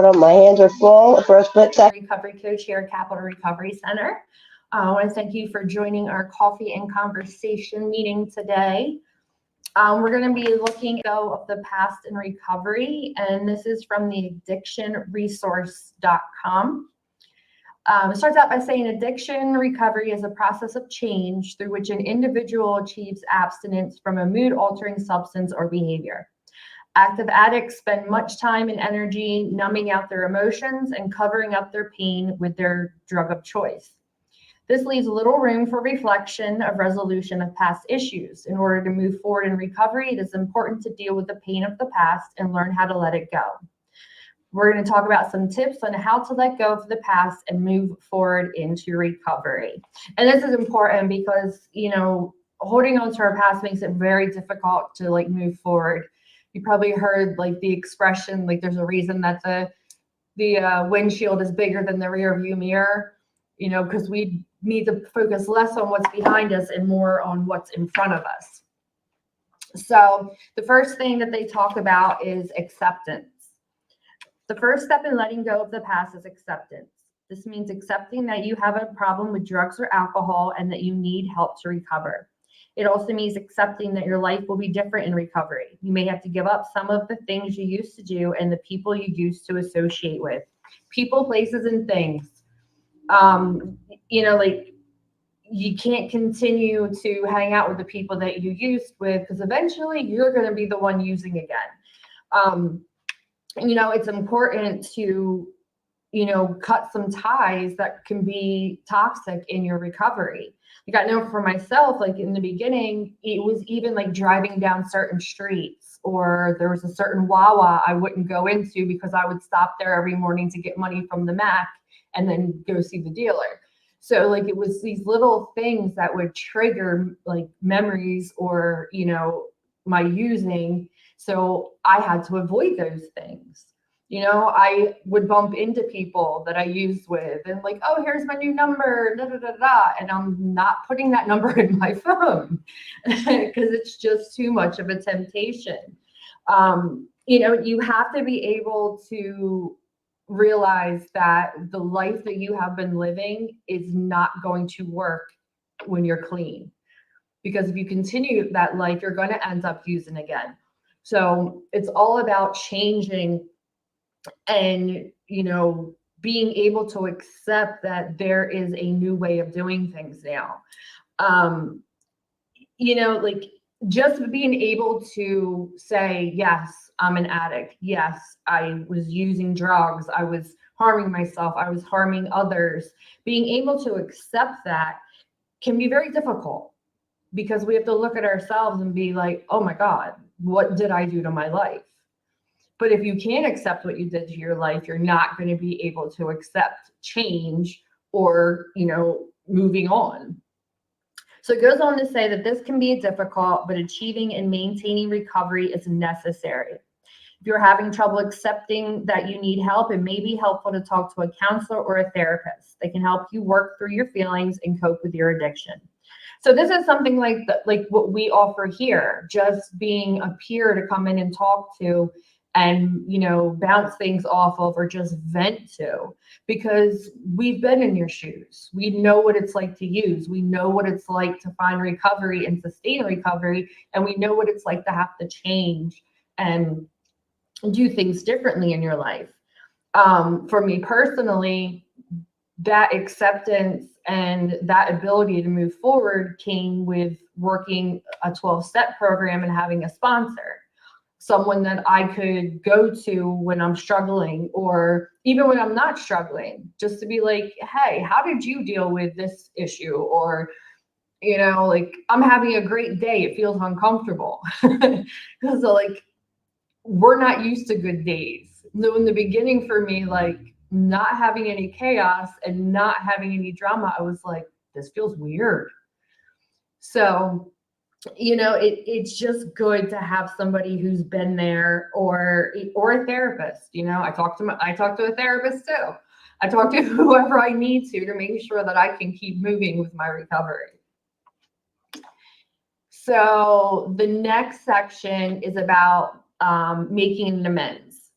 My hands are full for a split second. Recovery coach here at Capital Recovery Center. I want to thank you for joining our coffee and conversation meeting today. We're going to be looking at of the past in recovery, and this is from the addictionresource.com. It starts out by saying addiction recovery is a process of change through which an individual achieves abstinence from a mood-altering substance or behavior. Active addicts spend much time and energy numbing out their emotions and covering up their pain with their drug of choice. This leaves little room for reflection of resolution of past issues. In order to move forward in recovery, it is important to deal with the pain of the past and learn how to let it go. We're going to talk about some tips on how to let go of the past and move forward into recovery. And this is important because, holding on to our past makes it very difficult to move forward. You probably heard the expression, there's a reason that the windshield is bigger than the rear view mirror, because we need to focus less on what's behind us and more on what's in front of us. So the first thing that they talk about is acceptance. The first step in letting go of the past is acceptance. This means accepting that you have a problem with drugs or alcohol and that you need help to recover. It also means accepting that your life will be different in recovery. You may have to give up some of the things you used to do and the people you used to associate with. People, places, and things. You can't continue to hang out with the people that you used with because eventually you're going to be the one using again. It's important to, cut some ties that can be toxic in your recovery. I know for myself, in the beginning, it was even driving down certain streets, or there was a certain Wawa I wouldn't go into because I would stop there every morning to get money from the Mac and then go see the dealer. So it was these little things that would trigger memories or, my using. So I had to avoid those things. I would bump into people that I used with and oh, here's my new number, da, da, da, da. And I'm not putting that number in my phone because it's just too much of a temptation. You have to be able to realize that the life that you have been living is not going to work when you're clean. Because if you continue that life, you're going to end up using again. So it's all about changing and, being able to accept that there is a new way of doing things now. Just being able to say, yes, I'm an addict. Yes, I was using drugs. I was harming myself. I was harming others. Being able to accept that can be very difficult because we have to look at ourselves and be like, oh my God, what did I do to my life? But if you can't accept what you did to your life, you're not going to be able to accept change or, moving on. So it goes on to say that this can be difficult, but achieving and maintaining recovery is necessary. If you're having trouble accepting that you need help, it may be helpful to talk to a counselor or a therapist. They can help you work through your feelings and cope with your addiction. So this is something like what we offer here, just being a peer to come in and talk to and, bounce things off of or just vent to, because we've been in your shoes. We know what it's like to use. We know what it's like to find recovery and sustain recovery. And we know what it's like to have to change and do things differently in your life. For me personally, that acceptance and that ability to move forward came with working a 12-step program and having a sponsor. Someone that I could go to when I'm struggling or even when I'm not struggling, just to be like, hey, how did you deal with this issue? Or, I'm having a great day. It feels uncomfortable. So we're not used to good days. So in the beginning for me, not having any chaos and not having any drama, I was like, this feels weird. So it's just good to have somebody who's been there or a therapist. I talk to a therapist too. I talk to whoever I need to make sure that I can keep moving with my recovery. So the next section is about making an amends.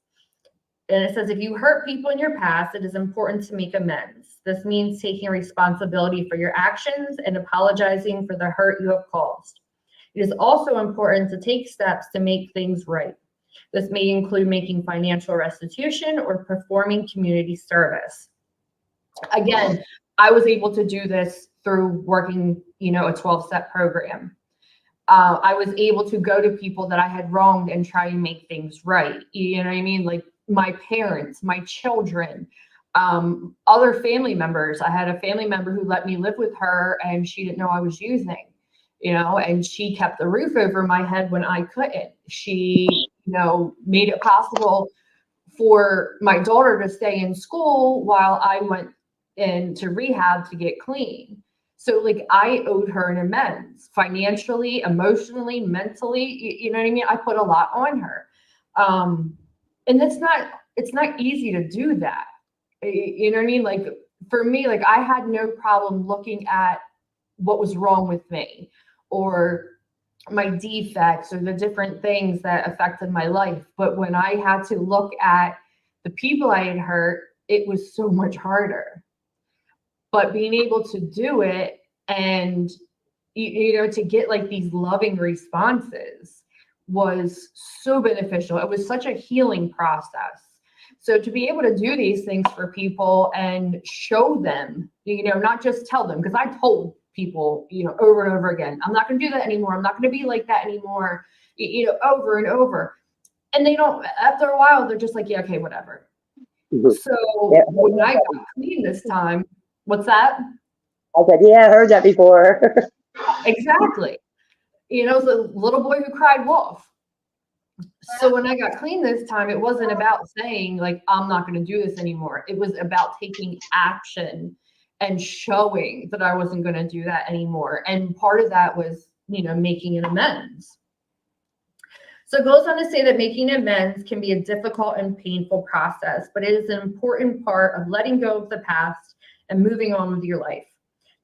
And it says, if you hurt people in your past, it is important to make amends. This means taking responsibility for your actions and apologizing for the hurt you have caused. It is also important to take steps to make things right. This may include making financial restitution or performing community service. Again, I was able to do this through working, a 12-step program. I was able to go to people that I had wronged and try and make things right. You know what I mean? Like my parents, my children, other family members. I had a family member who let me live with her and she didn't know I was using, and she kept the roof over my head when I couldn't. She, made it possible for my daughter to stay in school while I went into rehab to get clean. So like I owed her an amends financially, emotionally, mentally, you know what I mean? I put a lot on her. And it's not easy to do that. You know what I mean? Like for me, like I had no problem looking at what was wrong with me or my defects or the different things that affected my life. But when I had to look at the people I had hurt, it was so much harder. But being able to do it and, to get like these loving responses was so beneficial. It was such a healing process. So to be able to do these things for people and show them, not just tell them, because I told people, over and over again, I'm not going to do that anymore. I'm not going to be like that anymore, over and over. And they don't, after a while, they're just like, yeah, okay, whatever. So when I got clean this time, what's that? I said, yeah, I heard that before. Exactly. It's a little boy who cried wolf. So when I got clean this time, it wasn't about saying like, I'm not going to do this anymore. It was about taking action and showing that I wasn't going to do that anymore. And part of that was, making an amends. So it goes on to say that making amends can be a difficult and painful process, but it is an important part of letting go of the past and moving on with your life.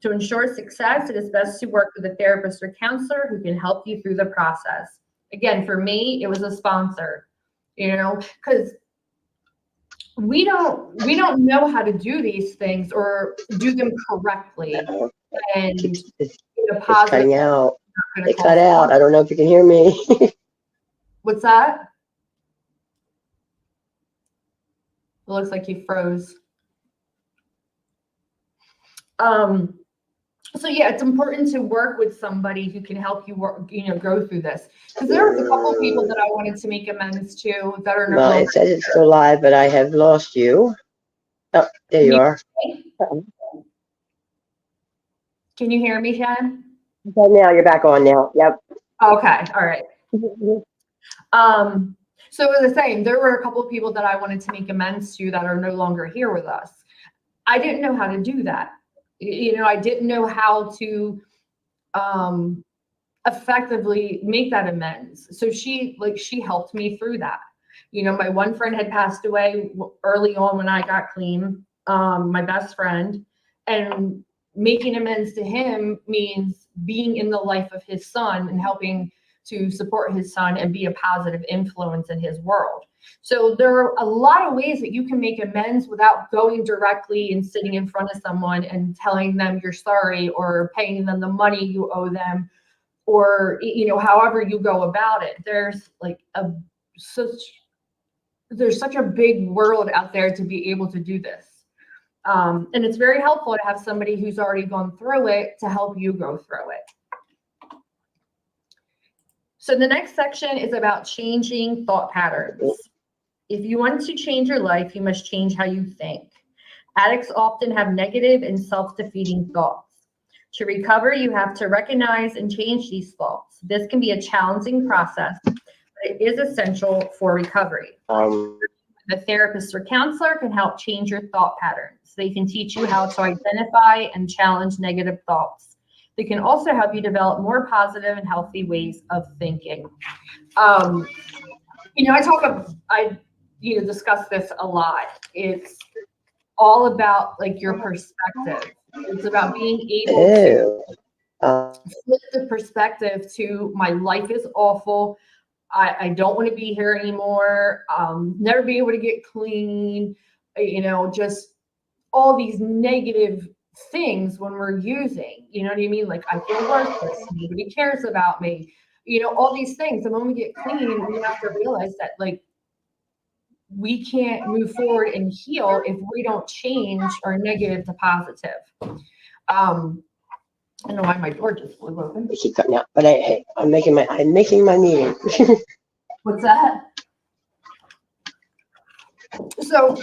To ensure success, it is best to work with a therapist or counselor who can help you through the process. Again, for me, it was a sponsor, because we don't know how to do these things or do them correctly. And It's cutting out. It cut out. I don't know if you can hear me. What's that? It looks like you froze. So yeah, it's important to work with somebody who can help you work, go through this. Because there was a couple of people that I wanted to make amends to that are no Well, longer it says it's still live, but I have lost you. Oh, there you are. Can you hear me, Jen? Okay, now you're back on now. Yep. Okay, all right. So as I was saying, there were a couple of people that I wanted to make amends to that are no longer here with us. I didn't know how to do that. I didn't know how to effectively make that amends. So she helped me through that. My one friend had passed away early on when I got clean, my best friend, and making amends to him means being in the life of his son and helping to support his son and be a positive influence in his world. So there are a lot of ways that you can make amends without going directly and sitting in front of someone and telling them you're sorry or paying them the money you owe them, or however you go about it. There's such a big world out there to be able to do this. And it's very helpful to have somebody who's already gone through it to help you go through it. So the next section is about changing thought patterns. If you want to change your life, you must change how you think. Addicts often have negative and self-defeating thoughts. To recover, you have to recognize and change these thoughts. This can be a challenging process, but it is essential for recovery. The therapist or counselor can help change your thought patterns. They can teach you how to identify and challenge negative thoughts. They can also help you develop more positive and healthy ways of thinking. I discuss this a lot. It's all about your perspective. It's about being able to flip the perspective to my life is awful. I don't want to be here anymore. Never be able to get clean, just all these negative things when we're using, you know what I mean? Like, I feel worthless, nobody cares about me, all these things. The moment we get clean, we have to realize that, like, we can't move forward and heal if we don't change our negative to positive. I don't know why my door just flew open. They keep cutting out, but I'm making my meeting. What's that? So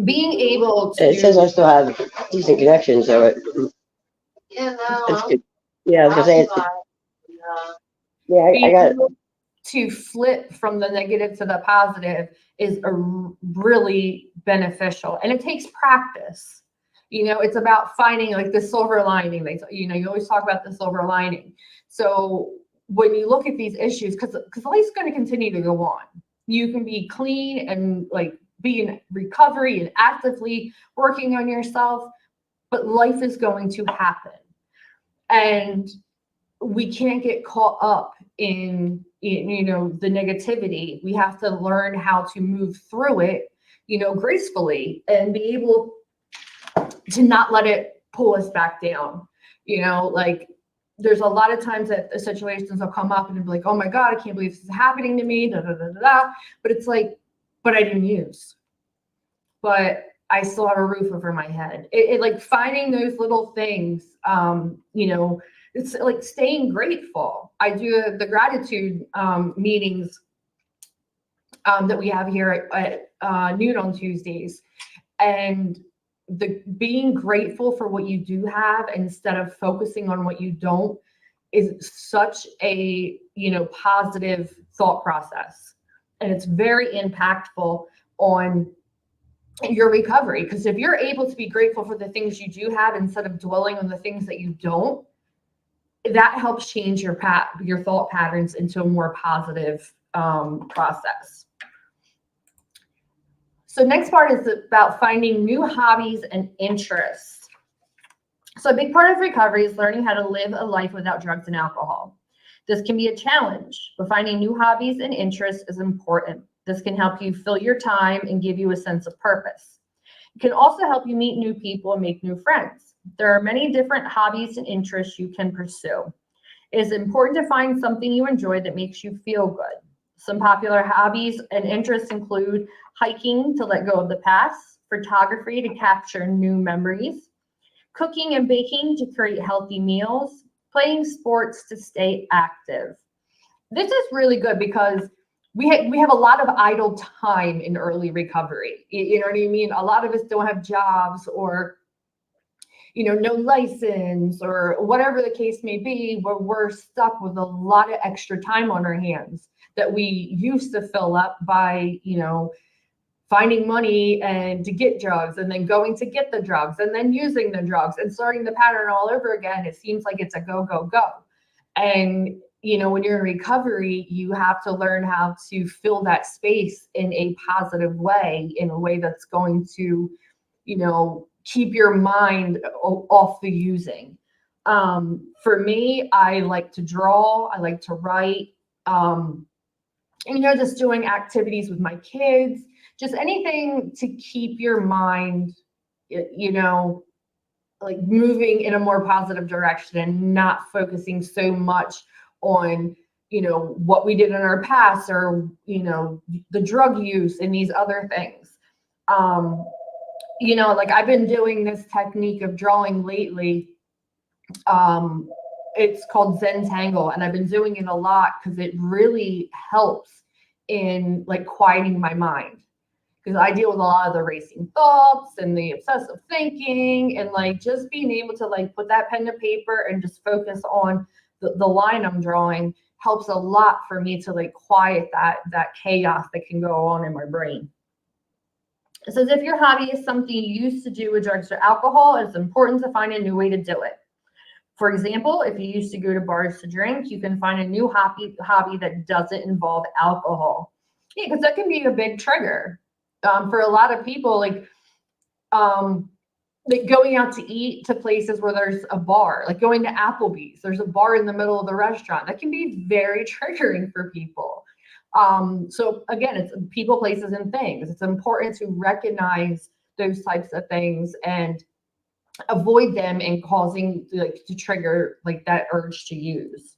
being able to, It says I still have decent connection, so it's good. Yeah, I was gonna say I got able to flip from the negative to the positive is really beneficial, and it takes practice. It's about finding like the silver lining. You always talk about the silver lining. So when you look at these issues, because life's going to continue to go on. You can be clean and like be in recovery and actively working on yourself, but life is going to happen, and we can't get caught up in the negativity. We have to learn how to move through it, gracefully, and be able to not let it pull us back down. Like, there's a lot of times that the situations will come up and it'll be like, oh my God, I can't believe this is happening to me, da, da, da, da, da. But it's like, but I didn't use. But I still have a roof over my head. It like finding those little things, it's like staying grateful. I do the gratitude meetings that we have here at noon on Tuesdays. And the being grateful for what you do have instead of focusing on what you don't is such a positive thought process, and it's very impactful on your recovery. Because if you're able to be grateful for the things you do have instead of dwelling on the things that you don't, that helps change your thought patterns into a more positive process. So next part is about finding new hobbies and interests. So a big part of recovery is learning how to live a life without drugs and alcohol. This can be a challenge, but finding new hobbies and interests is important. This can help you fill your time and give you a sense of purpose. It can also help you meet new people and make new friends. There are many different hobbies and interests you can pursue. It is important to find something you enjoy that makes you feel good. Some popular hobbies and interests include hiking to let go of the past, photography to capture new memories, cooking and baking to create healthy meals, playing sports to stay active. This is really good because we have a lot of idle time in early recovery. You know what I mean? A lot of us don't have jobs or no license or whatever the case may be, where we're stuck with a lot of extra time on our hands that we used to fill up by, finding money and to get drugs and then going to get the drugs and then using the drugs and starting the pattern all over again. It seems like it's a go, go, go. And, when you're in recovery, you have to learn how to fill that space in a positive way, in a way that's going to, keep your mind off the using. For me, I like to draw, I like to write, just doing activities with my kids, just anything to keep your mind, like moving in a more positive direction and not focusing so much on, what we did in our past or, the drug use and these other things. Like I've been doing this technique of drawing lately. It's called Zentangle, and I've been doing it a lot because it really helps in like quieting my mind, because I deal with a lot of the racing thoughts and the obsessive thinking, and like just being able to like put that pen to paper and just focus on the line I'm drawing helps a lot for me to like quiet that chaos that can go on in my brain. It says if your hobby is something you used to do with drugs or alcohol, it's important to find a new way to do it. For example, if you used to go to bars to drink, you can find a new hobby that doesn't involve alcohol. Yeah, because that can be a big trigger for a lot of people. Like, like going out to eat to places where there's a bar, like going to Applebee's, there's a bar in the middle of the restaurant. That can be very triggering for people. So again, it's people, places, and things. It's important to recognize those types of things and avoid them and causing like to trigger like that urge to use.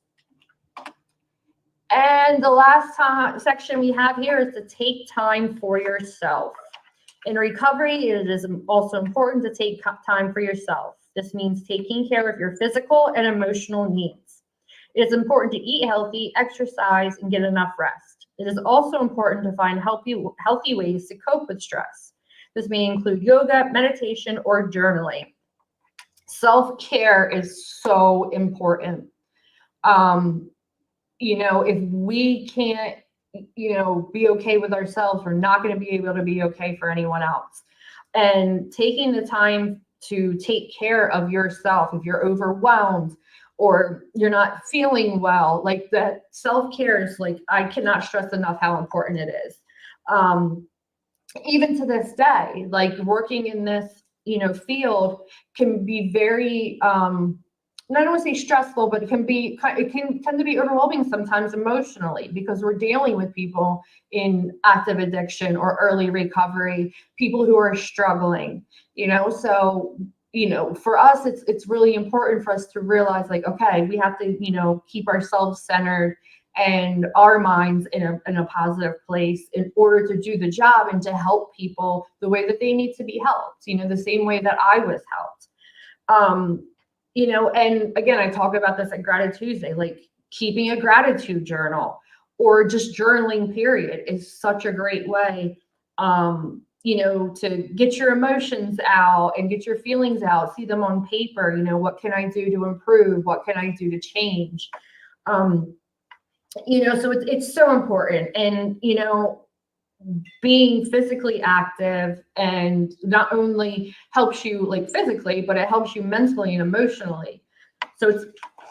And the last section we have here is to take time for yourself. In recovery, it is also important to take time for yourself. This means taking care of your physical and emotional needs. It is important to eat healthy, exercise, and get enough rest. It is also important to find healthy ways to cope with stress. This may include yoga, meditation, or journaling. Self-care is so important. You know, if we can't, you know, be okay with ourselves, we're not going to be able to be okay for anyone else. And taking the time to take care of yourself, if you're overwhelmed or you're not feeling well, like that self-care is like, I cannot stress enough how important it is. Even to this day, like working in this, you know, field can be very, I don't want to say stressful, but it can tend to be overwhelming sometimes emotionally, because we're dealing with people in active addiction or early recovery, people who are struggling, you know. So, you know, for us, it's really important for us to realize, like, okay, we have to, you know, keep ourselves centered and our minds in a positive place in order to do the job and to help people the way that they need to be helped, you know, the same way that I was helped. You know, and again, I talk about this at Gratitude Tuesday, like keeping a gratitude journal or just journaling period is such a great way, you know, to get your emotions out and get your feelings out, see them on paper. You know, what can I do to improve? What can I do to change? You know, so it's so important. And, you know, being physically active and not only helps you like physically, but it helps you mentally and emotionally. So it's,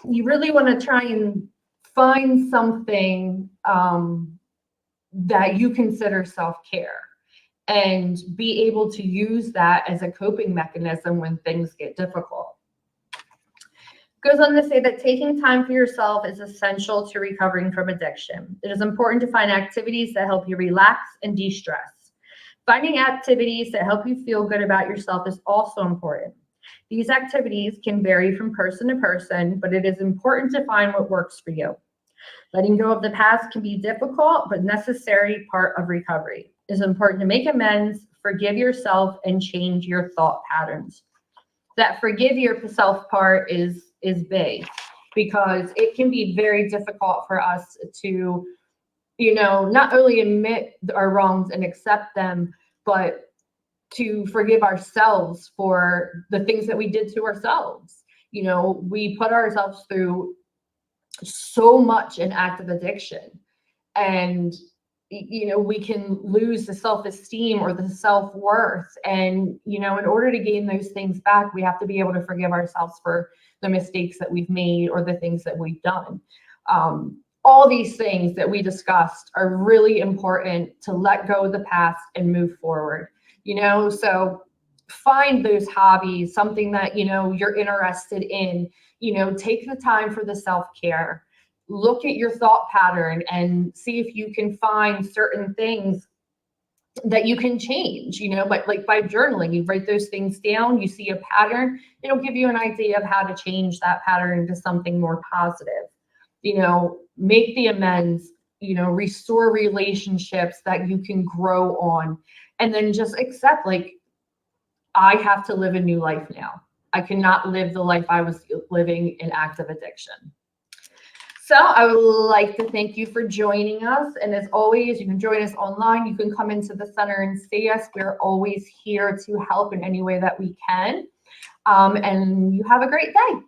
you really want to try and find something that you consider self-care and be able to use that as a coping mechanism when things get difficult. Goes on to say that taking time for yourself is essential to recovering from addiction. It is important to find activities that help you relax and de-stress. Finding activities that help you feel good about yourself is also important. These activities can vary from person to person, but it is important to find what works for you. Letting go of the past can be difficult, but necessary part of recovery. It is important to make amends, forgive yourself, and change your thought patterns. That forgive yourself part is big, because it can be very difficult for us to, you know, not only admit our wrongs and accept them, but to forgive ourselves for the things that we did to ourselves. You know, we put ourselves through so much in active addiction, and you know, we can lose the self-esteem or the self-worth. And, you know, in order to gain those things back, we have to be able to forgive ourselves for the mistakes that we've made or the things that we've done. All these things that we discussed are really important to let go of the past and move forward, you know. So find those hobbies, something that, you know, you're interested in, you know, take the time for the self-care. Look at your thought pattern and see if you can find certain things that you can change, you know, but like by journaling, you write those things down, you see a pattern, it'll give you an idea of how to change that pattern into something more positive. You know, make the amends, you know, restore relationships that you can grow on, and then just accept, like, I have to live a new life now. I cannot live the life I was living in active addiction. So I would like to thank you for joining us. And as always, you can join us online. You can come into the center and see us. We're always here to help in any way that we can. And you have a great day.